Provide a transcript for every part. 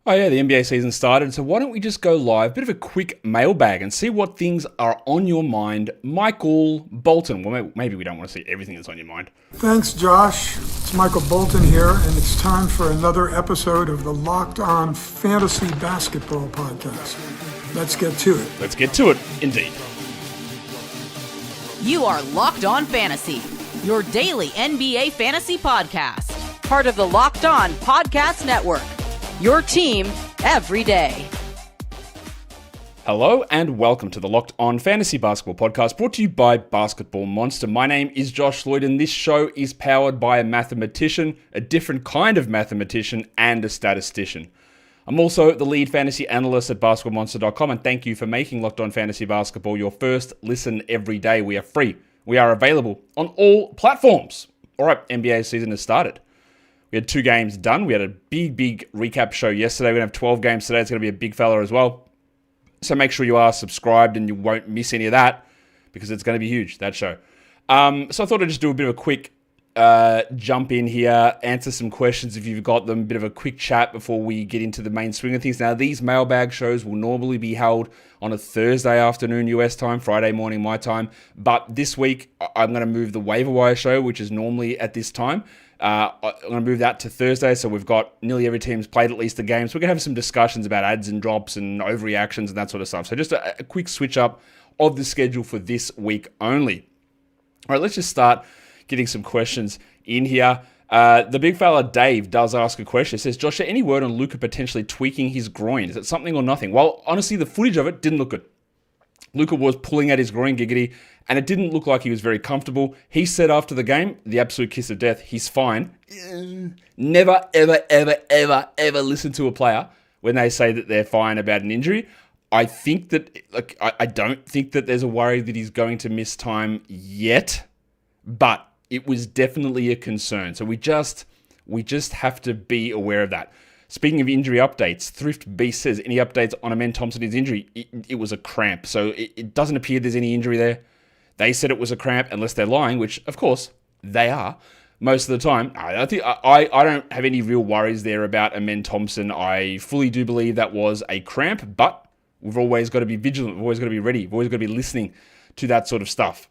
Oh yeah, the NBA season started, so why don't we just go live, bit of a quick mailbag and see what things are on your mind. Michael Bolton, well maybe we don't want to see everything that's on your mind. Thanks, Josh. It's Michael Bolton here, and it's time for another episode of the Locked On Fantasy Basketball Podcast. Let's get to it. Let's get to it, indeed. You are Locked On Fantasy, your daily NBA fantasy podcast. Part of the Locked On Podcast Network, your team every day. Hello and welcome to the Locked On Fantasy Basketball Podcast, brought to you by Basketball Monster. My name is Josh Lloyd, and this show is powered by a mathematician, a different kind of mathematician, and a statistician. I'm also the lead fantasy analyst at basketballmonster.com, and thank you for making Locked On Fantasy Basketball your first listen every day. We are free. We are available on all platforms. All right, NBA season has started. We had 2 games done. We had a big recap show yesterday. We're going to have 12 games today. It's going to be a big fella as well. So make sure you are subscribed and you won't miss any of that because it's going to be huge, that show. So I thought I'd just do a bit of a quick jump in here, answer some questions if you've got them, a bit of a quick chat before we get into the main swing of things. Now, these mailbag shows will normally be held on a Thursday afternoon US time, Friday morning my time. But this week, I'm going to move the waiver wire show, which is normally at this time. I'm going to move that to Thursday, so we've got nearly every team's played at least a game. So we're going to have some discussions about adds and drops and overreactions and that sort of stuff. So just a quick switch up of the schedule for this week only. All right, let's just start getting some questions in here. The big fella Dave does ask a question. He says, Josh, any word on Luka potentially tweaking his groin? Is it something or nothing? Well, honestly, the footage of it didn't look good. Luka was pulling at his groin giggity, and it didn't look like he was very comfortable. He said after the game, the absolute kiss of death, he's fine. Never, ever listen to a player when they say that they're fine about an injury. I think that, I don't think that there's a worry that he's going to miss time yet, but it was definitely a concern. So we just have to be aware of that. Speaking of injury updates, Thrift Beast says, any updates on Amen Thompson, his injury? It was a cramp, so it doesn't appear there's any injury there. They said it was a cramp, unless they're lying, which, of course, they are most of the time. I don't have any real worries there about Amen Thompson. I fully do believe that was a cramp, but we've always got to be vigilant. We've always got to be ready. We've always got to be listening to that sort of stuff.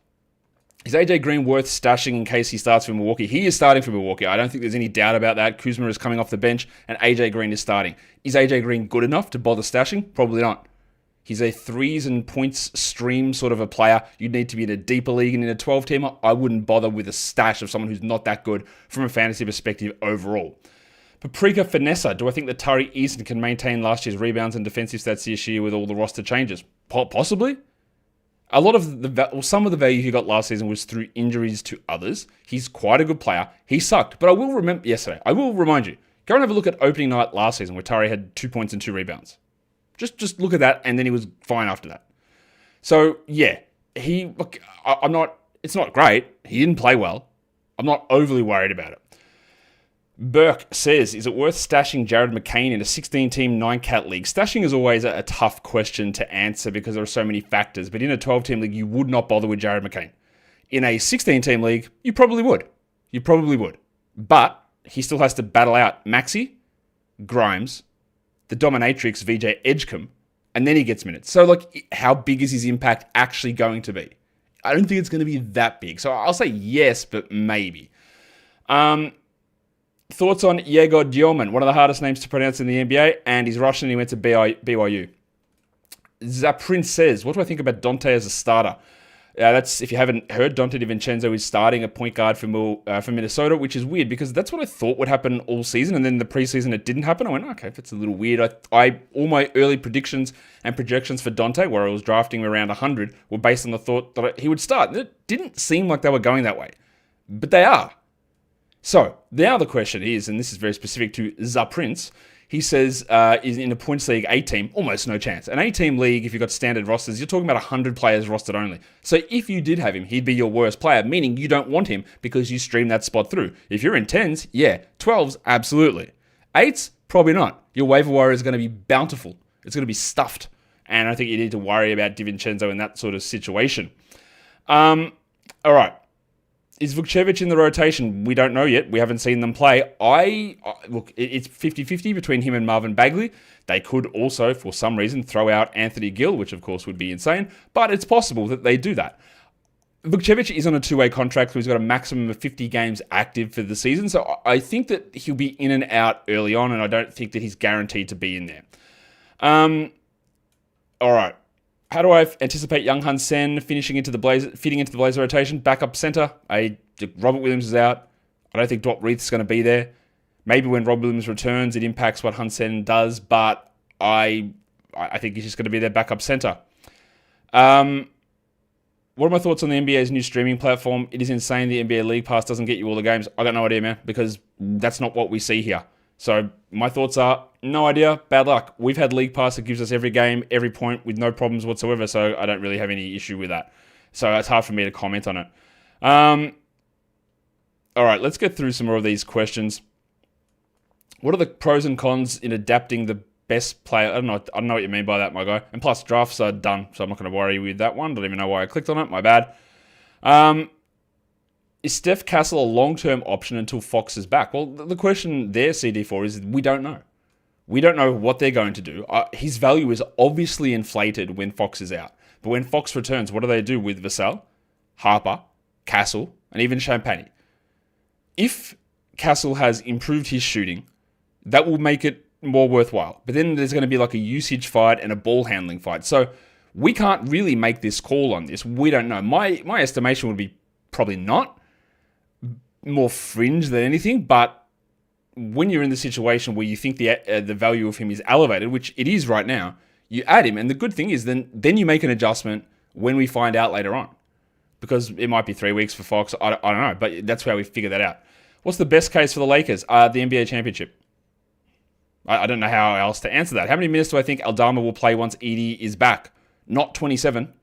Is AJ Green worth stashing in case he starts for Milwaukee? He is starting for Milwaukee. I don't think there's any doubt about that. Kuzma is coming off the bench, and AJ Green is starting. Is AJ Green good enough to bother stashing? Probably not. He's a threes and points stream sort of a player. You'd need to be in a deeper league, and in a 12-teamer, I wouldn't bother with a stash of someone who's not that good from a fantasy perspective overall. Paprika Finessa, do I think that Tari Eason can maintain last year's rebounds and defensive stats this year with all the roster changes? Possibly. A lot of some of the value he got last season was through injuries to others. He's quite a good player. He sucked, but I will remind you, go and have a look at opening night last season where Tari had 2 points and 2 rebounds. Just look at that, and then he was fine after that. So yeah, it's not great. He didn't play well. I'm not overly worried about it. Burke says, is it worth stashing Jared McCain in a 16-team 9-cat league? Stashing is always a tough question to answer because there are so many factors. But in a 12-team league, you would not bother with Jared McCain. In a 16-team league, you probably would. But he still has to battle out Maxey, Grimes, the dominatrix VJ Edgecombe, and then he gets minutes. So, how big is his impact actually going to be? I don't think it's going to be that big. So I'll say yes, but maybe. Thoughts on Yegor Dioman, one of the hardest names to pronounce in the NBA, and he's Russian and he went to BYU. Zaprince says, what do I think about Donte as a starter? That's, if you haven't heard, Donte DiVincenzo is starting a point guard for Minnesota, which is weird because that's what I thought would happen all season, and then the preseason it didn't happen. I went, okay, that's a little weird. All my early predictions and projections for Donte, where I was drafting him around 100, were based on the thought that he would start. It didn't seem like they were going that way, but they are. So, now the question is, and this is very specific to Zaprince, he says, is in a points league 8-team, almost no chance. An 8-team league, if you've got standard rosters, you're talking about 100 players rostered only. So if you did have him, he'd be your worst player, meaning you don't want him because you stream that spot through. If you're in 10s, yeah. 12s, absolutely. 8s, probably not. Your waiver wire is going to be bountiful. It's going to be stuffed. And I think you need to worry about DiVincenzo in that sort of situation. All right. Is Vukcevic in the rotation? We don't know yet. We haven't seen them play. Look, it's 50-50 between him and Marvin Bagley. They could also, for some reason, throw out Anthony Gill, which of course would be insane, but it's possible that they do that. Vukcevic is on a two-way contract, so he's got a maximum of 50 games active for the season, so I think that he'll be in and out early on, and I don't think that he's guaranteed to be in there. All right. How do I anticipate Young Hun Sen fitting into the Blazer rotation? Backup center. Robert Williams is out. I don't think Dot Reith's going to be there. Maybe when Rob Williams returns, it impacts what Hun Sen does, but I think he's just going to be their backup center. What are my thoughts on the NBA's new streaming platform? It is insane the NBA League Pass doesn't get you all the games. I got no idea, man, because that's not what we see here. So my thoughts are, no idea, bad luck. We've had League Pass that gives us every game, every point with no problems whatsoever, so I don't really have any issue with that. So it's hard for me to comment on it. All right, let's get through some more of these questions. What are the pros and cons in adapting the best player? I don't know what you mean by that, my guy. And plus, drafts are done, so I'm not going to worry with that one. Don't even know why I clicked on it. My bad. Is Steph Castle a long-term option until Fox is back? Well, the question there, CD4, is we don't know. We don't know what they're going to do. His value is obviously inflated when Fox is out. But when Fox returns, what do they do with Vassell, Harper, Castle, and even Champagny? If Castle has improved his shooting, that will make it more worthwhile. But then there's going to be like a usage fight and a ball handling fight. So we can't really make this call on this. We don't know. My estimation would be probably not. More fringe than anything, but when you're in the situation where you think the value of him is elevated, which it is right now, you add him, and the good thing is then you make an adjustment when we find out later on, because it might be 3 weeks for Fox. I don't know, but that's how we figure that out. What's the best case for the Lakers? The NBA championship. I don't know how else to answer that. How many minutes do I think Aldama will play once Edie is back? Not 27.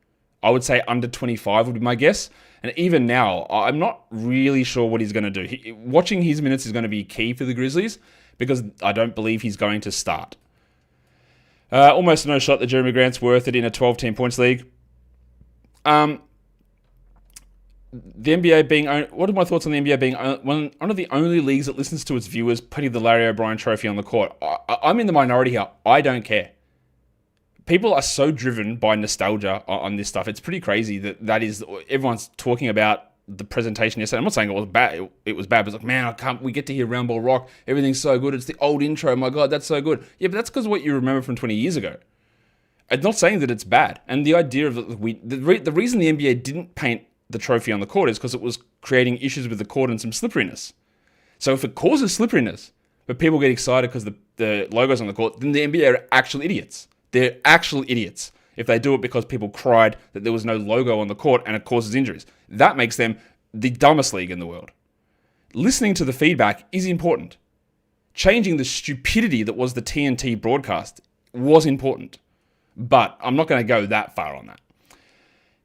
I would say under 25 would be my guess. And even now, I'm not really sure what he's going to do. Watching his minutes is going to be key for the Grizzlies because I don't believe he's going to start. Almost no shot that Jeremy Grant's worth it in a 12-team points league. The NBA being... What are my thoughts on the NBA being one of the only leagues that listens to its viewers putting the Larry O'Brien trophy on the court? I'm in the minority here. I don't care. People are so driven by nostalgia on this stuff. It's pretty crazy that is... Everyone's talking about the presentation yesterday. I'm not saying it was bad. It was bad, but it's like, man, we get to hear Round Ball Rock. Everything's so good. It's the old intro. My God, that's so good. Yeah, but that's because of what you remember from 20 years ago. I'm not saying that it's bad. And the idea of... The reason the NBA didn't paint the trophy on the court is because it was creating issues with the court and some slipperiness. So if it causes slipperiness, but people get excited because the logo's on the court, then the NBA are actual idiots. They're actual idiots if they do it because people cried that there was no logo on the court and it causes injuries. That makes them the dumbest league in the world. Listening to the feedback is important. Changing the stupidity that was the TNT broadcast was important. But I'm not going to go that far on that.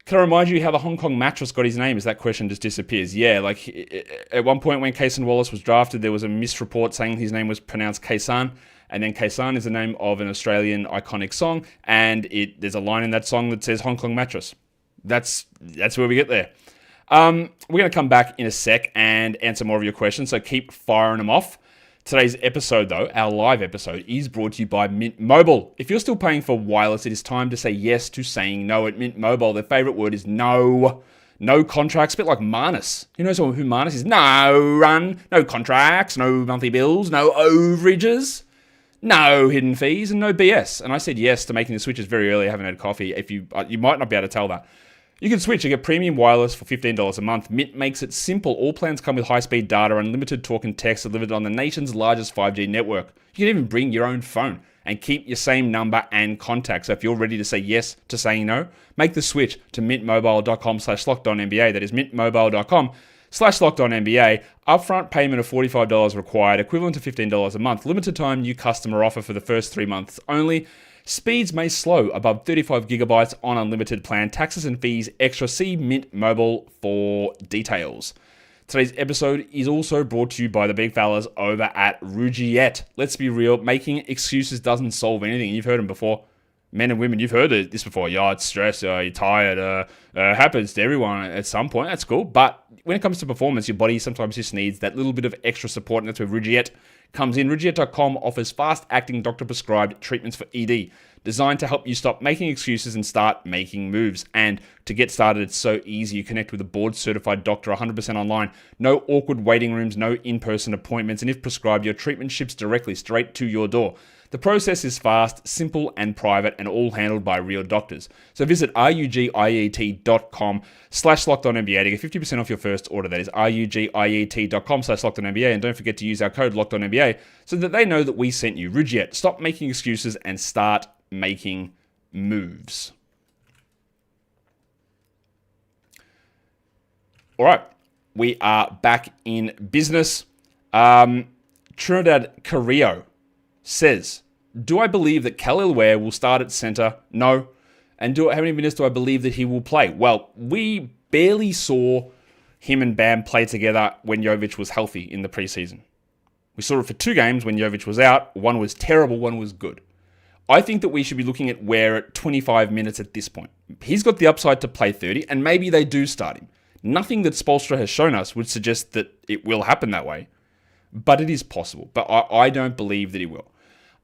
Can I remind you how the Hong Kong mattress got his name as that question just disappears? Yeah, like at one point when Kaysen Wallace was drafted, there was a misreport saying his name was pronounced Kaysan. And then Kaysan is the name of an Australian iconic song, and there's a line in that song that says Hong Kong mattress. That's where we get there. We're going to come back in a sec and answer more of your questions, so keep firing them off. Today's episode, though, our live episode, is brought to you by Mint Mobile. If you're still paying for wireless, it is time to say yes to saying no at Mint Mobile. Their favorite word is no. No contracts, a bit like Marnus. You know who Marnus is? No run, no contracts, no monthly bills, no overages. No hidden fees and no BS. And I said yes to making the switches very early. I haven't had coffee. If you might not be able to tell that. You can switch. You get premium wireless for $15 a month. Mint makes it simple. All plans come with high-speed data, unlimited talk and text delivered on the nation's largest 5G network. You can even bring your own phone and keep your same number and contact. So if you're ready to say yes to saying no, make the switch to mintmobile.com/lockedonnba. That is mintmobile.com/LockedOnNBA. Upfront payment of $45 required, equivalent to $15 a month. Limited time new customer offer for the first 3 months only. Speeds may slow above 35 gigabytes on unlimited plan. Taxes and fees extra. See Mint Mobile for details. Today's episode is also brought to you by the big fellas over at Rugiet. Let's be real, making excuses doesn't solve anything. You've heard them before. Men and women, you've heard this before. Yeah, it's stress. You're tired. Happens to everyone at some point. That's cool. But when it comes to performance, your body sometimes just needs that little bit of extra support, and that's where Ridgiet comes in. Ridgiet.com offers fast-acting, doctor-prescribed treatments for ED, designed to help you stop making excuses and start making moves. And to get started, it's so easy. You connect with a board-certified doctor 100% online. No awkward waiting rooms, no in-person appointments, and if prescribed, your treatment ships directly straight to your door. The process is fast, simple, and private, and all handled by real doctors. So visit rugiet.com/LockedOnNBA to get 50% off your first order. That is rugiet.com/LockedOnNBA. And don't forget to use our code LockedOnNBA so that they know that we sent you. Ridgiet, stop making excuses and start making moves. All right, we are back in business. Trinidad Carrillo says, do I believe that Khalil Ware will start at center? No. And how many minutes do I believe that he will play? Well, we barely saw him and Bam play together when Jovic was healthy in the preseason. We saw it for 2 games when Jovic was out. One was terrible, one was good. I think that we should be looking at Ware at 25 minutes at this point. He's got the upside to play 30, and maybe they do start him. Nothing that Spoelstra has shown us would suggest that it will happen that way, but it is possible. But I don't believe that he will.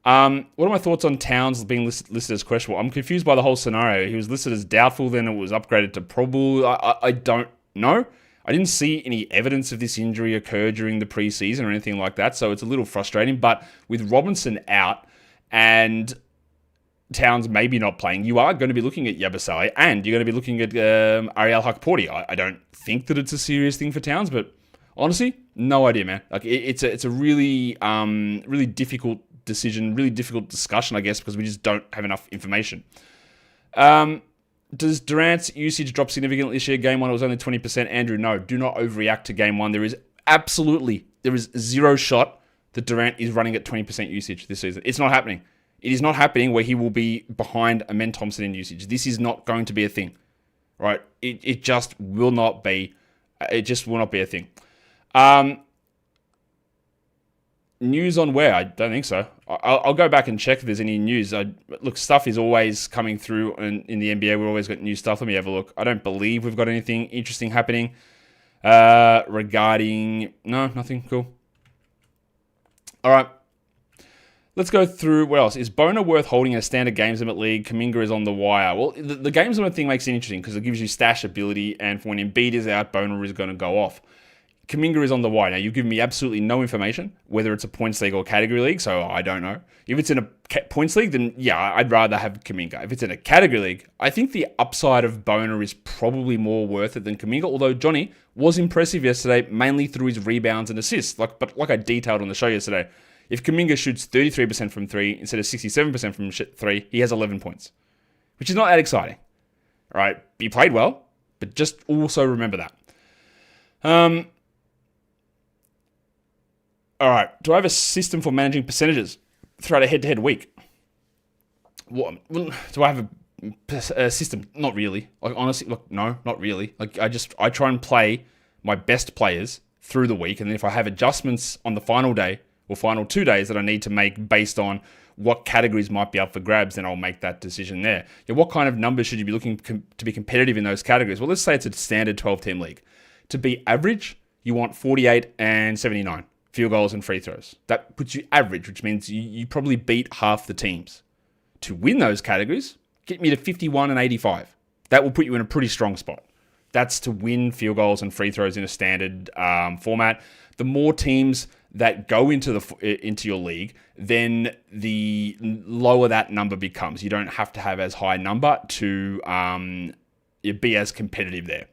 What are my thoughts on Towns being listed as questionable? I'm confused by the whole scenario. He was listed as doubtful, then it was upgraded to probable. I don't know. I didn't see any evidence of this injury occur during the preseason or anything like that, so it's a little frustrating. But with Robinson out and Towns maybe not playing, you are going to be looking at Yabusele and you're going to be looking at Ariel Hakporti. I don't think that it's a serious thing for Towns, but honestly, no idea, man. Like it's a really really difficult decision, really difficult discussion, I guess, because we just don't have enough information. Does Durant's usage drop significantly this year? Game 1, it was only 20%. Andrew, no. Do not overreact to Game 1. There is zero shot that Durant is running at 20% usage this season. It's not happening. It is not happening where he will be behind Amen Thompson in usage. This is not going to be a thing, right? It just will not be. It just will not be a thing. News on Ware? I don't think so. I'll go back and check if there's any news. Look, stuff is always coming through in the NBA. We've always got new stuff. Let me have a look. I don't believe we've got anything interesting happening regarding... No, nothing. Cool. All right. Let's go through what else. Is Boner worth holding in a standard games limit league? Kuminga is on the wire. Well, the games limit thing makes it interesting because it gives you stash ability, and for when Embiid is out, Boner is going to go off. Kuminga is on the wire. Now, you've given me absolutely no information, whether it's a points league or category league, so I don't know. If it's in a points league, then yeah, I'd rather have Kuminga. If it's in a category league, I think the upside of Boner is probably more worth it than Kuminga, although Johnny was impressive yesterday, mainly through his rebounds and assists. But like I detailed on the show yesterday, if Kuminga shoots 33% from 3 instead of 67% from 3, he has 11 points, which is not that exciting. All right, he played well, but just also remember that. All right, do I have a system for managing percentages throughout a head-to-head week? What, do I have a system? Not really. Like, honestly, look, no, not really. Like, I try and play my best players through the week, and then if I have adjustments on the final day or final 2 days that I need to make based on what categories might be up for grabs, then I'll make that decision there. Yeah, what kind of numbers should you be looking to be competitive in those categories? Well, let's say it's a standard 12-team league. To be average, you want 48 and 79. Field goals and free throws. That puts you average, which means you probably beat half the teams. To win those categories, get me to 51 and 85. That will put you in a pretty strong spot. That's to win field goals and free throws in a standard format. The more teams that go into your league, then the lower that number becomes. You don't have to have as high a number to be as competitive there.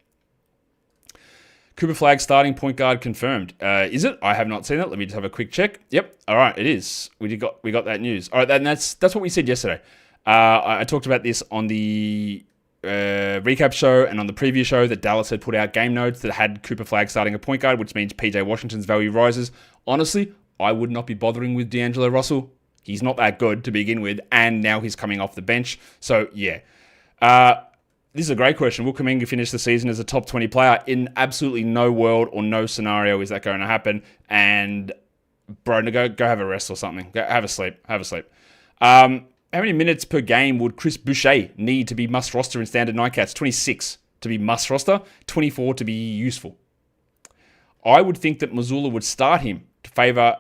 Cooper Flag starting point guard confirmed. Is it? I have not seen it. Let me just have a quick check. Yep. All right, it is. We got that news. All right, and that's what we said yesterday. I talked about this on the recap show and on the preview show that Dallas had put out game notes that had Cooper Flag starting a point guard, which means PJ Washington's value rises. Honestly, I would not be bothering with D'Angelo Russell. He's not that good to begin with, and now he's coming off the bench. So yeah. This is a great question. Will Kuminga finish the season as a top 20 player? In absolutely no world or no scenario is that going to happen. And, bro, go have a rest or something. Go have a sleep. How many minutes per game would Chris Boucher need to be must roster in standard nightcaps? 26 to be must roster, 24 to be useful. I would think that Missoula would start him to favour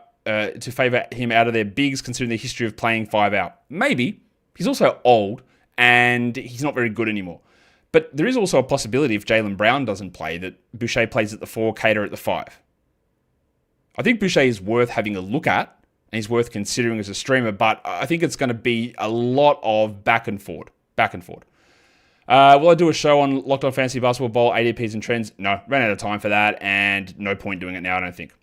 him out of their bigs, considering the history of playing 5 out. Maybe. He's also old, and he's not very good anymore. But there is also a possibility if Jaylen Brown doesn't play that Boucher plays at the 4, Cater at the 5. I think Boucher is worth having a look at, and he's worth considering as a streamer, but I think it's going to be a lot of back and forward. Will I do a show on Locked On Fantasy Basketball Bowl, ADPs and trends? No, ran out of time for that, and no point doing it now, I don't think.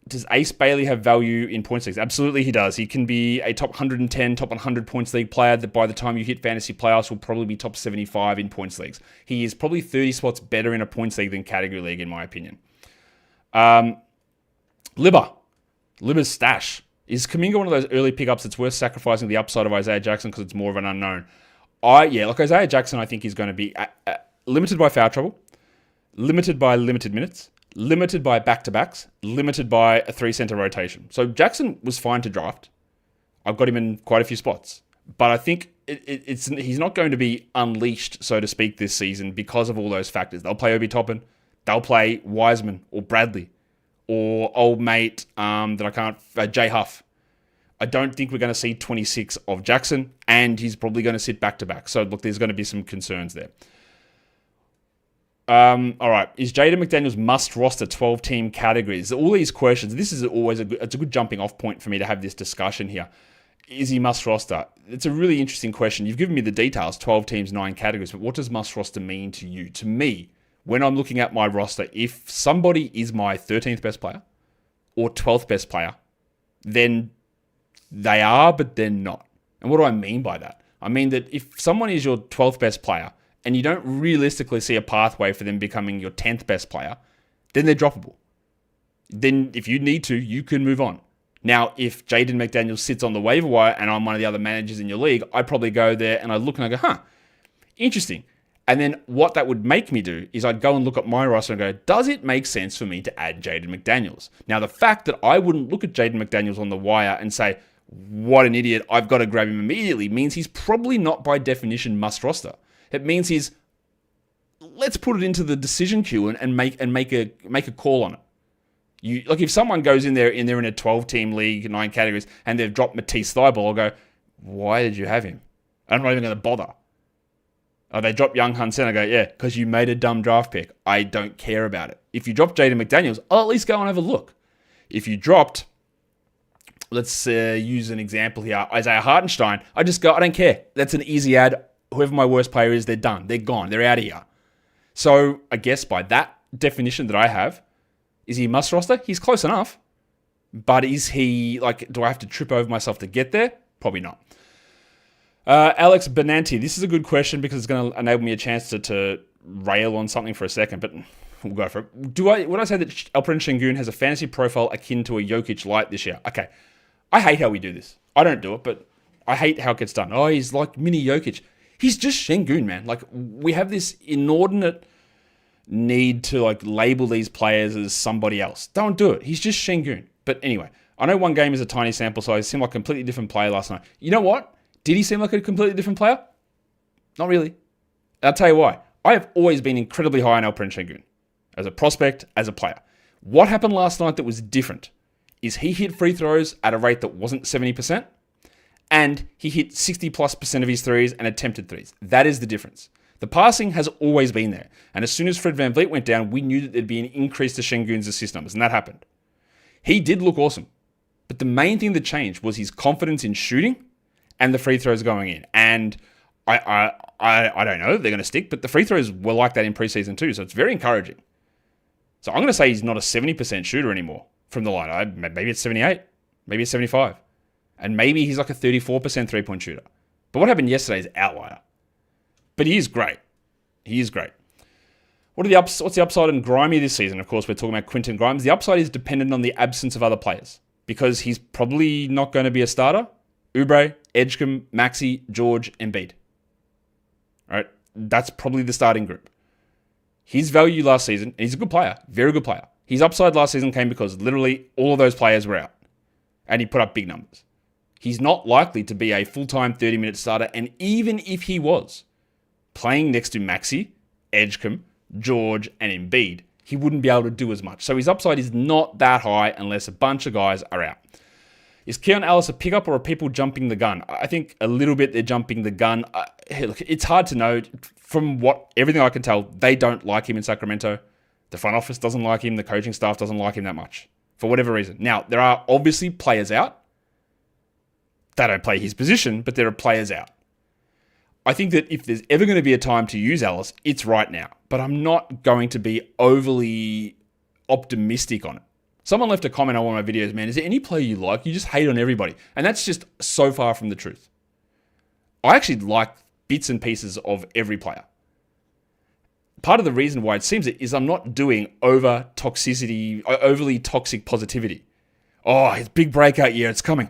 Does Ace Bailey have value in points leagues? Absolutely he does. He can be a top 110, top 100 points league player that by the time you hit fantasy playoffs will probably be top 75 in points leagues. He is probably 30 spots better in a points league than category league, in my opinion. Libba's stash. Is Kuminga one of those early pickups that's worth sacrificing the upside of Isaiah Jackson because it's more of an unknown? Isaiah Jackson, I think he's going to be limited by foul trouble, limited by limited minutes, limited by back-to-backs, limited by a 3-center rotation. So Jackson was fine to draft. I've got him in quite a few spots. But I think he's not going to be unleashed, so to speak, this season because of all those factors. They'll play Obi Toppin. They'll play Wiseman or Bradley or old mate Jay Huff. I don't think we're going to see 26 of Jackson, and he's probably going to sit back-to-back. So, look, there's going to be some concerns there. All right. Is Jaden McDaniels must roster 12-team categories? All these questions, this is always it's a good jumping off point for me to have this discussion here. Is he must roster? It's a really interesting question. You've given me the details, 12 teams, 9 categories, but what does must roster mean to you? To me, when I'm looking at my roster, if somebody is my 13th best player or 12th best player, then they are, but they're not. And what do I mean by that? I mean that if someone is your 12th best player and you don't realistically see a pathway for them becoming your 10th best player, then they're droppable. Then if you need to, you can move on. Now, if Jaden McDaniels sits on the waiver wire and I'm one of the other managers in your league, I'd probably go there and I'd look and I go, interesting. And then what that would make me do is I'd go and look at my roster and go, does it make sense for me to add Jaden McDaniels? Now, the fact that I wouldn't look at Jaden McDaniels on the wire and say, what an idiot, I've got to grab him immediately, means he's probably not by definition must roster. It means he's, let's put it into the decision queue and make a call on it. If someone goes in there and they're in a 12-team league, 9 categories, and they've dropped Matisse Thybulle, I'll go, why did you have him? I'm not even going to bother. They drop Young Hun-Sen, I go, yeah, because you made a dumb draft pick. I don't care about it. If you drop Jaden McDaniels, I'll at least go and have a look. If you dropped, let's use an example here, Isaiah Hartenstein, I just go, I don't care. That's an easy ad. Whoever my worst player is, they're done. They're gone. They're out of here. So I guess by that definition that I have, is he must roster? He's close enough. But is he, do I have to trip over myself to get there? Probably not. Alex Benanti, this is a good question because it's going to enable me a chance to rail on something for a second, but we'll go for it. Would I say that Alperen Şengün has a fantasy profile akin to a Jokic light this year? Okay. I hate how we do this. I don't do it, but I hate how it gets done. Oh, he's like mini Jokic. He's just Şengün, man. We have this inordinate need to label these players as somebody else. Don't do it. He's just Şengün. But anyway, I know one game is a tiny sample size. He seemed like a completely different player last night. You know what? Did he seem like a completely different player? Not really. I'll tell you why. I have always been incredibly high on Alperen Şengün. As a prospect, as a player. What happened last night that was different is he hit free throws at a rate that wasn't 70%, and he hit 60+% of his threes and attempted threes. That is the difference. The passing has always been there. And as soon as Fred VanVleet went down, we knew that there'd be an increase to Şengün's assist numbers, and that happened. He did look awesome. But the main thing that changed was his confidence in shooting and the free throws going in. And I don't know if they're going to stick, but the free throws were like that in preseason too, so it's very encouraging. So I'm going to say he's not a 70% shooter anymore from the line. Maybe it's 78, maybe it's 75. And maybe he's like a 34% three-point shooter. But what happened yesterday is outlier. But he is great. He is great. What's the upside in Grimy this season? Of course, we're talking about Quentin Grimes. The upside is dependent on the absence of other players because he's probably not going to be a starter. Oubre, Edgecombe, Maxey, George, Embiid. All right, that's probably the starting group. His value last season, and he's a good player, very good player. His upside last season came because literally all of those players were out. And he put up big numbers. He's not likely to be a full-time 30-minute starter, and even if he was playing next to Maxey, Edgecombe, George, and Embiid, he wouldn't be able to do as much. So his upside is not that high unless a bunch of guys are out. Is Keon Ellis a pickup or are people jumping the gun? I think a little bit they're jumping the gun. Look, it's hard to know. From everything I can tell, they don't like him in Sacramento. The front office doesn't like him. The coaching staff doesn't like him that much for whatever reason. Now, there are obviously players out. They don't play his position, but there are players out. I think that if there's ever going to be a time to use Ellis, it's right now. But I'm not going to be overly optimistic on it. Someone left a comment on one of my videos, man, is there any player you like? You just hate on everybody. And that's just so far from the truth. I actually like bits and pieces of every player. Part of the reason why it seems it is I'm not doing overly toxic positivity. Oh, his big breakout year, it's coming.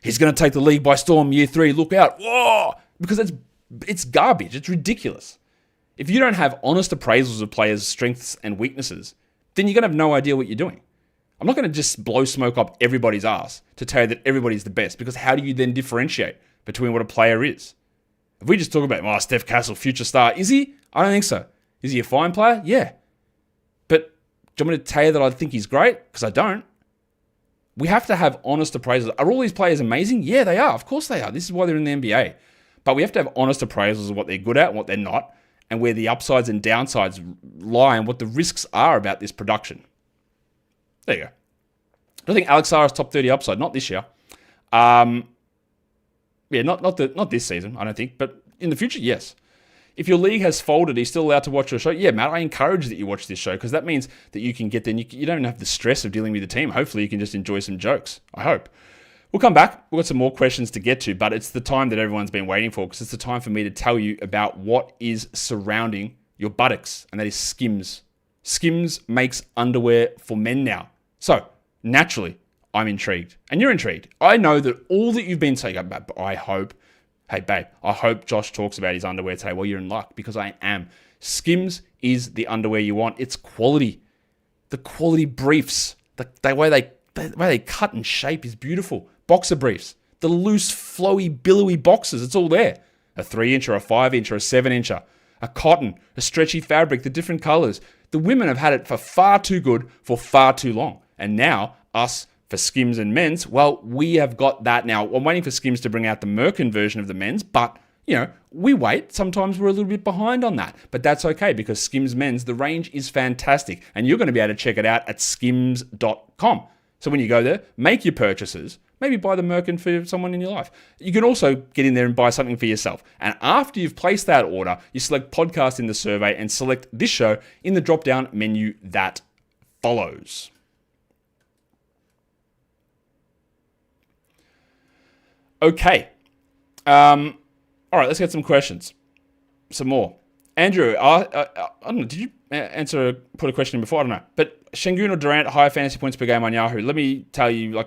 He's going to take the league by storm year 3. Look out. Whoa! Because it's garbage. It's ridiculous. If you don't have honest appraisals of players' strengths and weaknesses, then you're going to have no idea what you're doing. I'm not going to just blow smoke up everybody's ass to tell you that everybody's the best, because how do you then differentiate between what a player is? If we just talk about, Steph Castle, future star, is he? I don't think so. Is he a fine player? Yeah. But do you want me to tell you that I think he's great? Because I don't. We have to have honest appraisals. Are all these players amazing? Yeah, they are. Of course they are. This is why they're in the NBA. But we have to have honest appraisals of what they're good at and what they're not, and where the upsides and downsides lie and what the risks are about this production. There you go. I think Alex Sarah's top 30 upside, not this year. Not this season, I don't think, but in the future, yes. If your league has folded, are you still allowed to watch your show? Yeah, Matt, I encourage that you watch this show, because that means that you can get there and you don't have the stress of dealing with the team. Hopefully you can just enjoy some jokes. I hope. We'll come back. We've got some more questions to get to, but it's the time that everyone's been waiting for, because it's the time for me to tell you about what is surrounding your buttocks, and that is Skims. Skims makes underwear for men now. So, naturally, I'm intrigued. And you're intrigued. I know that all that you've been saying, I hope Josh talks about his underwear today. Well, you're in luck, because I am. Skims is the underwear you want. It's quality. The quality briefs, the way they cut and shape is beautiful. Boxer briefs, the loose, flowy, billowy boxes, it's all there. A 3-incher, a 5-incher, a 7-incher, a cotton, a stretchy fabric, the different colors. The women have had it for far too good for far too long. And now, us for Skims and men's, well, we have got that now. I'm waiting for Skims to bring out the Merkin version of the men's, but, we wait. Sometimes we're a little bit behind on that. But that's okay, because Skims men's, the range is fantastic. And you're going to be able to check it out at skims.com. So when you go there, make your purchases. Maybe buy the Merkin for someone in your life. You can also get in there and buy something for yourself. And after you've placed that order, you select podcast in the survey and select this show in the drop-down menu that follows. Okay. All right, let's get some questions. Some more. Andrew, I don't know, did you put a question in before? I don't know. But Şengün or Durant, higher fantasy points per game on Yahoo. Let me tell you,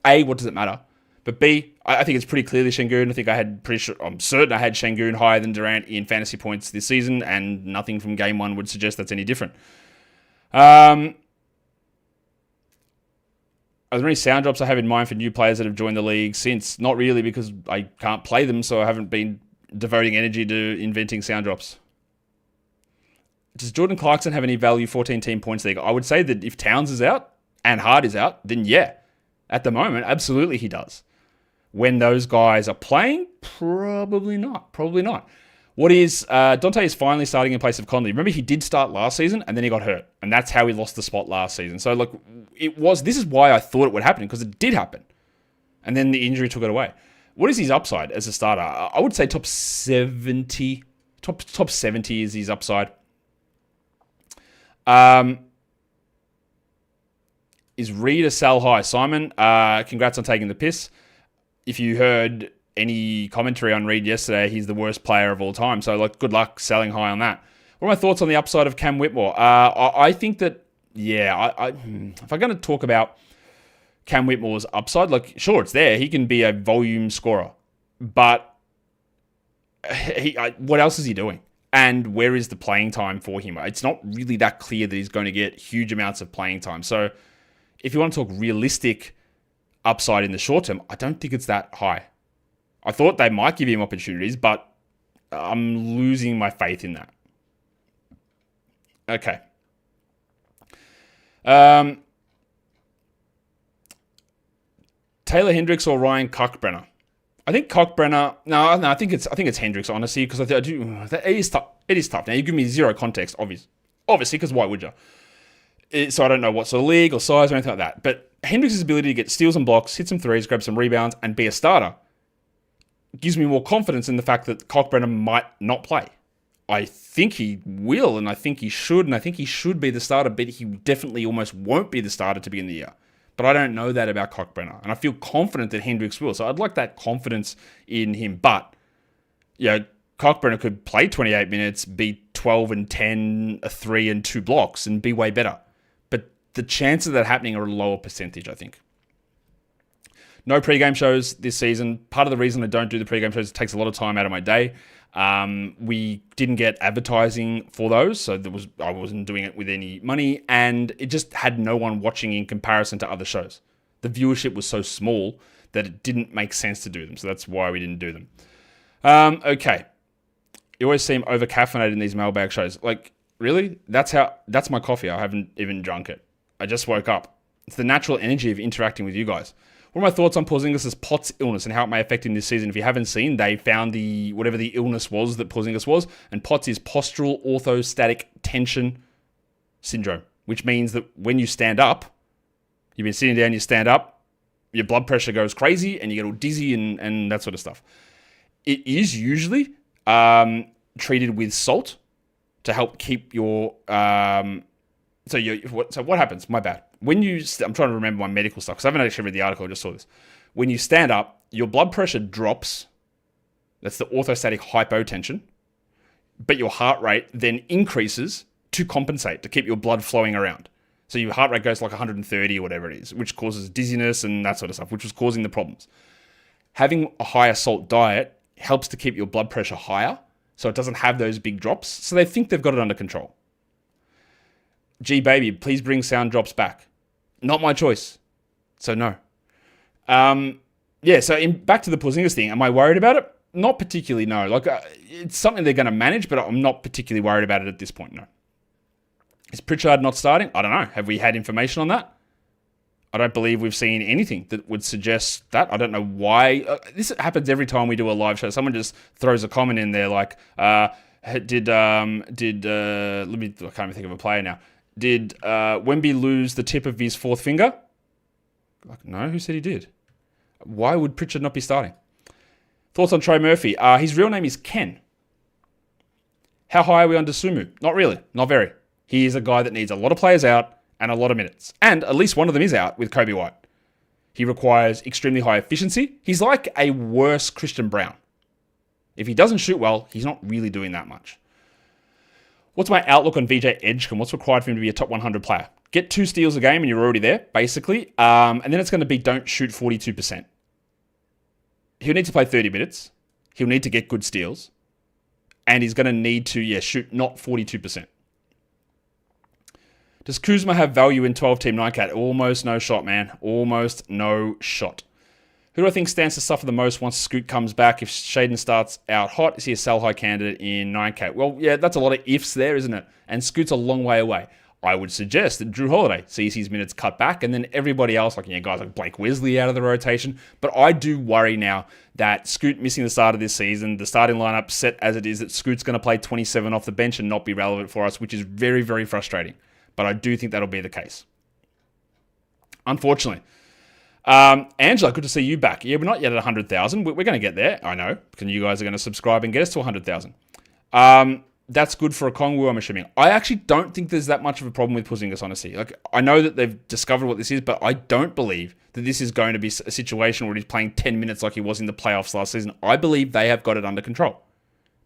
A, what does it matter? But B, I think it's pretty clearly Şengün. I'm certain I had Şengün higher than Durant in fantasy points this season, and nothing from game 1 would suggest that's any different. Are there any sound drops I have in mind for new players that have joined the league since? Not really, because I can't play them, so I haven't been devoting energy to inventing sound drops. Does Jordan Clarkson have any value 14-team points league? I would say that if Towns is out and Hart is out, then yeah. At the moment, absolutely he does. When those guys are playing, probably not. What is, Donte is finally starting in place of Conley. Remember, he did start last season, and then he got hurt. And that's how he lost the spot last season. So, this is why I thought it would happen, because it did happen. And then the injury took it away. What is his upside as a starter? I would say top 70. Top 70 is his upside. Is Reed a sell high? Simon, congrats on taking the piss. If you heard any commentary on Reed yesterday, he's the worst player of all time. So, good luck selling high on that. What are my thoughts on the upside of Cam Whitmore? I think that, if I'm going to talk about Cam Whitmore's upside, sure, it's there. He can be a volume scorer. But what else is he doing? And where is the playing time for him? It's not really that clear that he's going to get huge amounts of playing time. So if you want to talk realistic upside in the short term, I don't think it's that high. I thought they might give him opportunities, but I'm losing my faith in that. Okay. Taylor Hendricks or Ryan Kalkbrenner? I think Kalkbrenner. No, I think it's Hendricks, honestly, because I do. It is tough. It is tough. Now you give me zero context, obviously, because why would you? So I don't know what sort of league or size or anything like that. But Hendricks' ability to get steals and blocks, hit some threes, grab some rebounds, and be a starter gives me more confidence in the fact that Kalkbrenner might not play. I think he will, and I think he should, and I think he should be the starter, but he definitely almost won't be the starter to begin the year. But I don't know that about Kalkbrenner, and I feel confident that Hendricks will. So I'd like that confidence in him. But, Kalkbrenner could play 28 minutes, be 12 and 10, a 3 and 2 blocks, and be way better. But the chances of that happening are a lower percentage, I think. No pregame shows this season. Part of the reason I don't do the pregame shows is it takes a lot of time out of my day. We didn't get advertising for those, so I wasn't doing it with any money, and it just had no one watching in comparison to other shows. The viewership was so small that it didn't make sense to do them, so that's why we didn't do them. Okay. You always seem over-caffeinated in these mailbag shows. Like, really? That's my coffee. I haven't even drunk it. I just woke up. It's the natural energy of interacting with you guys. What are my thoughts on Porzingis' Potts illness and how it may affect him this season? If you haven't seen, they found whatever the illness was that Porzingis was, and Potts is postural orthostatic tension syndrome, which means that when you stand up, you've been sitting down, you stand up, your blood pressure goes crazy, and you get all dizzy and that sort of stuff. It is usually treated with salt to help keep your... So what happens? My bad. I'm trying to remember my medical stuff because I haven't actually read the article. I just saw this. When you stand up, your blood pressure drops. That's the orthostatic hypotension. But your heart rate then increases to compensate, to keep your blood flowing around. So your heart rate goes to like 130 or whatever it is, which causes dizziness and that sort of stuff, which was causing the problems. Having a higher salt diet helps to keep your blood pressure higher so it doesn't have those big drops. So they think they've got it under control. Gee, baby, please bring sound drops back. Not my choice. So no. So back to the Porzingis thing. Am I worried about it? Not particularly, no. It's something they're going to manage, but I'm not particularly worried about it at this point, no. Is Pritchard not starting? I don't know. Have we had information on that? I don't believe we've seen anything that would suggest that. I don't know why. This happens every time we do a live show. Someone just throws a comment in there like, let me, I can't even think of a player now. Did Wemby lose the tip of his fourth finger? Like, no, who said he did? Why would Pritchard not be starting? Thoughts on Trey Murphy? His real name is Ken. How high are we on Dosunmu? Not really, not very. He is a guy that needs a lot of players out and a lot of minutes. And at least one of them is out with Kobe White. He requires extremely high efficiency. He's like a worse Christian Brown. If he doesn't shoot well, he's not really doing that much. What's my outlook on VJ Edgecombe? What's required for him to be a top 100 player? Get 2 steals a game and you're already there, basically. And then it's going to be don't shoot 42%. He'll need to play 30 minutes. He'll need to get good steals. And he's going to need to, shoot not 42%. Does Kuzma have value in 12-team Nightcat? Almost no shot, man. Almost no shot. Who do I think stands to suffer the most once Scoot comes back? If Shaden starts out hot, is he a sell-high candidate in 9K? Well, yeah, that's a lot of ifs there, isn't it? And Scoot's a long way away. I would suggest that Drew Holiday sees his minutes cut back, and then everybody else, guys like Blake Wesley out of the rotation. But I do worry now that Scoot missing the start of this season, the starting lineup set as it is, that Scoot's going to play 27 off the bench and not be relevant for us, which is very, very frustrating. But I do think that'll be the case. Unfortunately. Angela, good to see you back. Yeah, we're not yet at 100,000. We're going to get there, I know, because you guys are going to subscribe and get us to 100,000. That's good for a Kongwu, I'm assuming. I actually don't think there's that much of a problem with Porzingis, honestly. I know that they've discovered what this is, but I don't believe that this is going to be a situation where he's playing 10 minutes like he was in the playoffs last season. I believe they have got it under control.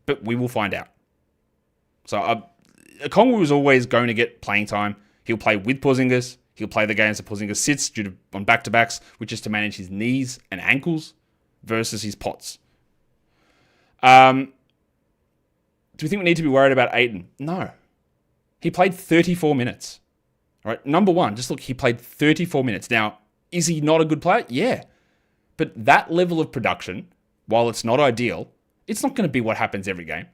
But we will find out. So, Kongwu is always going to get playing time. He'll play with Porzingis. He'll play the games that Porzingis sits on back-to-backs, which is to manage his knees and ankles versus his pots. Do we think we need to be worried about Ayton? No. He played 34 minutes. All right, number one, just look, he played 34 minutes. Now, Is he not a good player? Yeah. But that level of production, while it's not ideal, it's not going to be what happens every game.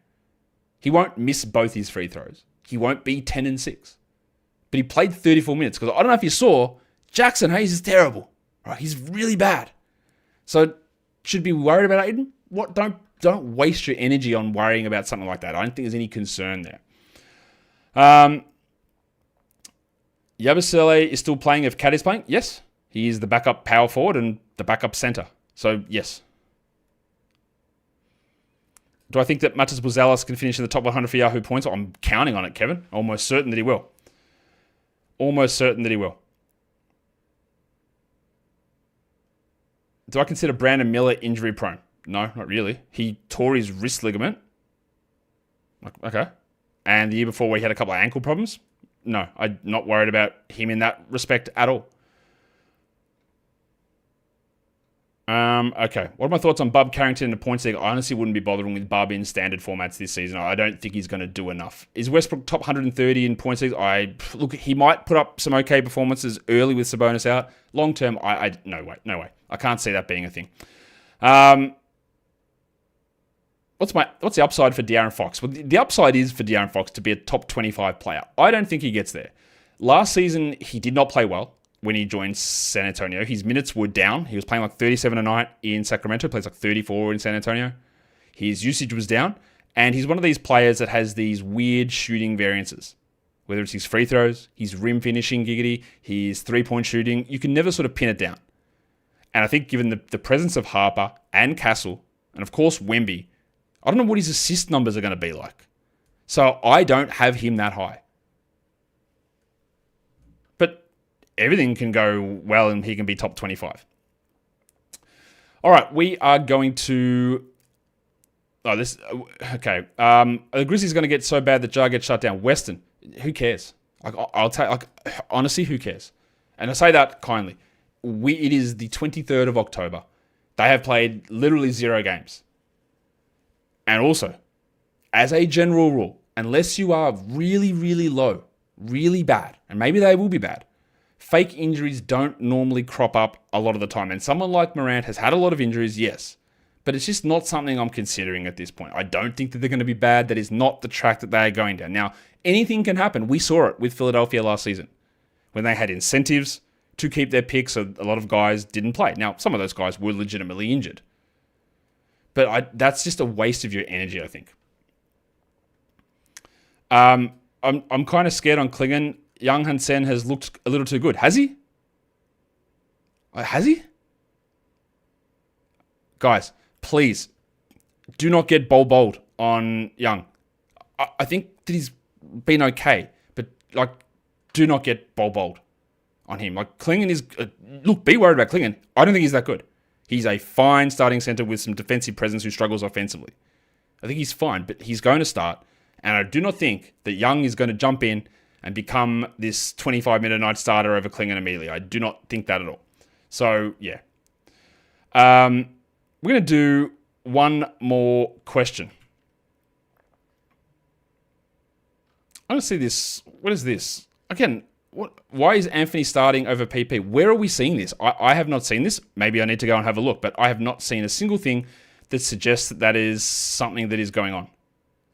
He won't miss both his free throws. He won't be 10-6. But he played 34 minutes because I don't know if you saw, Jackson Hayes is terrible. Right? He's really bad. So should be worried about Aiden? What? Don't waste your energy on worrying about something like that. I don't think there's any concern there. Yabusele is still playing if Cat is playing? Yes. He is the backup power forward and the backup center. So, yes. Do I think that Matas Buzalas can finish in the top 100 for Yahoo points? I'm counting on it, Kevin. Almost certain that he will. Almost certain that he will. Do I consider Brandon Miller injury prone? No, not really. He tore his wrist ligament. Okay. And the year before, where he had a couple of ankle problems? No, I'm not worried about him in that respect at all. Okay. What are my thoughts on Bub Carrington in the points league? I honestly wouldn't be bothering with Bub in standard formats this season. I don't think he's going to do enough. Is Westbrook top 130 in points leagues? Look, he might put up some okay performances early with Sabonis out. Long term, no way. I can't see that being a thing. What's the upside for De'Aaron Fox? Well, the upside is for De'Aaron Fox to be a top 25 player. I don't think he gets there. Last season, he did not play well when he joined San Antonio. His minutes were down. He was playing like 37 a night in Sacramento, plays like 34 in San Antonio. His usage was down, and he's one of these players that has these weird shooting variances. Whether it's his free throws, his rim finishing giggity, his three-point shooting, you can never sort of pin it down. And I think given the presence of Harper and Castle, and of course Wemby, I don't know what his assist numbers are going to be like. So I don't have him that high. But everything can go well and he can be top 25. All right, we are going to... Okay. The Grizzlies are going to get so bad that Jar gets shut down. Weston, who cares? Honestly, who cares? And I say that kindly. It is the 23rd of October. They have played literally 0 games. And also, as a general rule, unless you are really, really low, really bad, and maybe they will be bad, fake injuries don't normally crop up a lot of the time. And someone like Morant has had a lot of injuries, yes, but it's just not something I'm considering at this point. I don't think that they're going to be bad. That is not the track that they are going down. Now, anything can happen. We saw it with Philadelphia last season when they had incentives to keep their picks, so a lot of guys didn't play. Now, some of those guys were legitimately injured. But that's just a waste of your energy, I think. I'm kind of scared on Klingon. Young Hansen has looked a little too good. Has he? Has he? Guys, please, do not get bold on Young. I think that he's been okay, but do not get bold on him. Klingon is... look, be worried about Klingon. I don't think he's that good. He's a fine starting center with some defensive presence who struggles offensively. I think he's fine, but he's going to start. And I do not think that Young is going to jump in and become this 25-minute night starter over Klingon immediately. I do not think that at all. So, yeah. We're going to do one more question. I want to see this. What is this? Again, why is Anthony starting over PP? Where are we seeing this? I have not seen this. Maybe I need to go and have a look, but I have not seen a single thing that suggests that is something that is going on.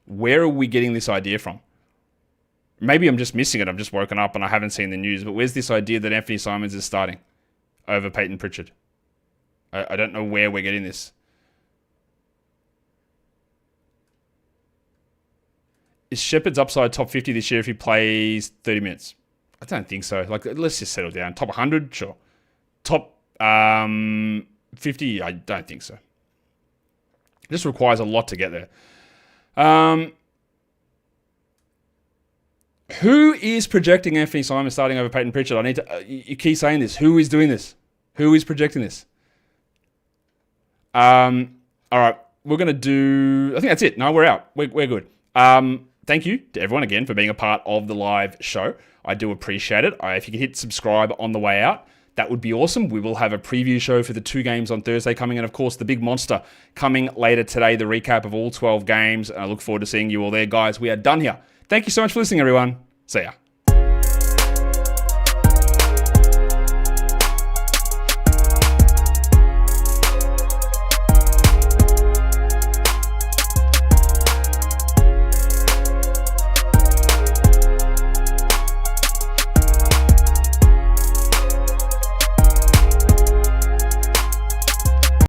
Where are we getting this idea from? Maybe I'm just missing it. I've just woken up and I haven't seen the news, but where's this idea that Anthony Simons is starting over Peyton Pritchard? I don't know where we're getting this. Is Shepard's upside top 50 this year if he plays 30 minutes? I don't think so. Let's just settle down. Top 100? Sure. Top 50? I don't think so. It just requires a lot to get there. Who is projecting Anthony Simons starting over Peyton Pritchard? I need to... you keep saying this. Who is doing this? Who is projecting this? All right. We're going to do... I think that's it. No, we're out. We're good. Thank you to everyone again for being a part of the live show. I do appreciate it. If you could hit subscribe on the way out, that would be awesome. We will have a preview show for the 2 games on Thursday coming, and of course the big monster coming later today, the recap of all 12 games. And I look forward to seeing you all there, guys. We are done here. Thank you so much for listening, everyone. See ya.